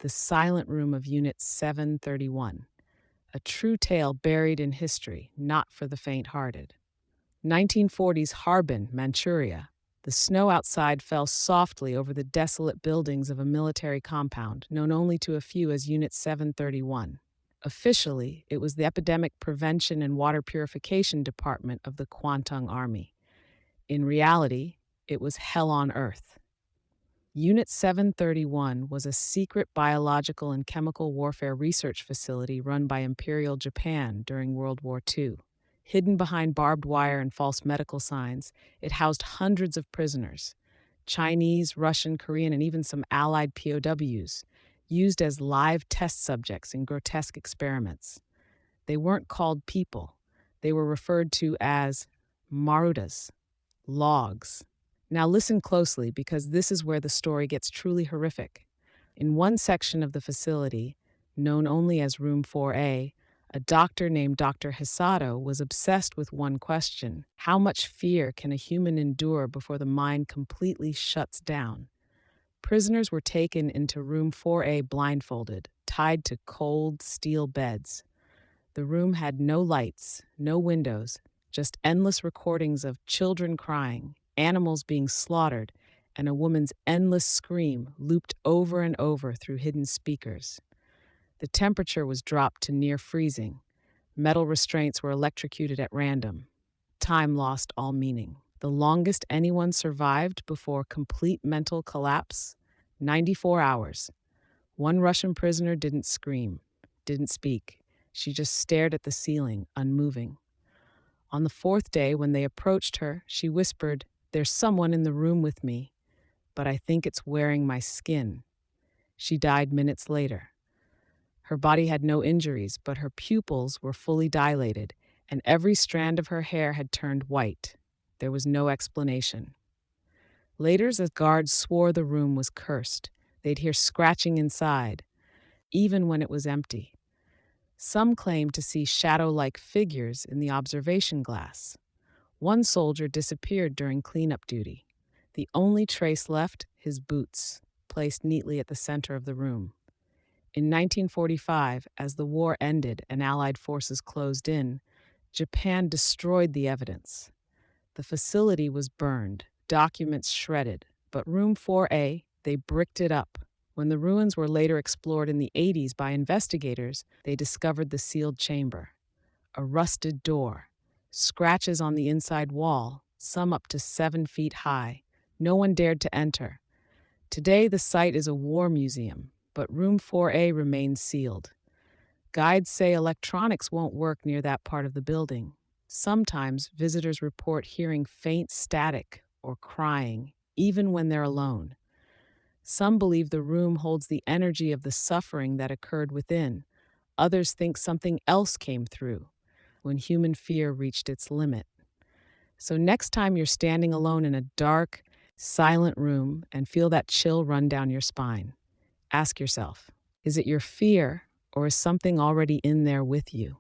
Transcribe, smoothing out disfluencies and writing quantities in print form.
the silent room of Unit 731, a true tale buried in history, not for the faint-hearted. 1940s Harbin, Manchuria. The snow outside fell softly over the desolate buildings of a military compound, known only to a few as Unit 731. Officially, it was the Epidemic Prevention and Water Purification Department of the Kwantung Army. In reality, it was hell on earth. Unit 731 was a secret biological and chemical warfare research facility run by Imperial Japan during World War II. Hidden behind barbed wire and false medical signs, it housed hundreds of prisoners, Chinese, Russian, Korean, and even some Allied POWs, used as live test subjects in grotesque experiments. They weren't called people. They were referred to as marutas, logs. Now listen closely, because this is where the story gets truly horrific. In one section of the facility, known only as Room 4A, a doctor named Dr. Hisato was obsessed with one question: how much fear can a human endure before the mind completely shuts down? Prisoners were taken into Room 4A blindfolded, tied to cold steel beds. The room had no lights, no windows, just endless recordings of children crying, animals being slaughtered, and a woman's endless scream looped over and over through hidden speakers. The temperature was dropped to near freezing. Metal restraints were electrocuted at random. Time lost all meaning. The longest anyone survived before complete mental collapse? 94 hours. One Russian prisoner didn't scream, didn't speak. She just stared at the ceiling, unmoving. On the fourth day, when they approached her, she whispered, "There's someone in the room with me, but I think it's wearing my skin." She died minutes later. Her body had no injuries, but her pupils were fully dilated, and every strand of her hair had turned white. There was no explanation. Later, the guards swore the room was cursed. They'd hear scratching inside, even when it was empty. Some claimed to see shadow-like figures in the observation glass. One soldier disappeared during cleanup duty. The only trace left, his boots, placed neatly at the center of the room. In 1945, as the war ended and Allied forces closed in, Japan destroyed the evidence. The facility was burned, documents shredded, but Room 4A, they bricked it up. When the ruins were later explored in the 80s by investigators, they discovered the sealed chamber. A rusted door, scratches on the inside wall, some up to 7 feet high. No one dared to enter. Today, the site is a war museum, but Room 4A remains sealed. Guides say electronics won't work near that part of the building. Sometimes visitors report hearing faint static or crying, even when they're alone. Some believe the room holds the energy of the suffering that occurred within. Others think something else came through when human fear reached its limit. So next time you're standing alone in a dark, silent room and feel that chill run down your spine, ask yourself, is it your fear, or is something already in there with you?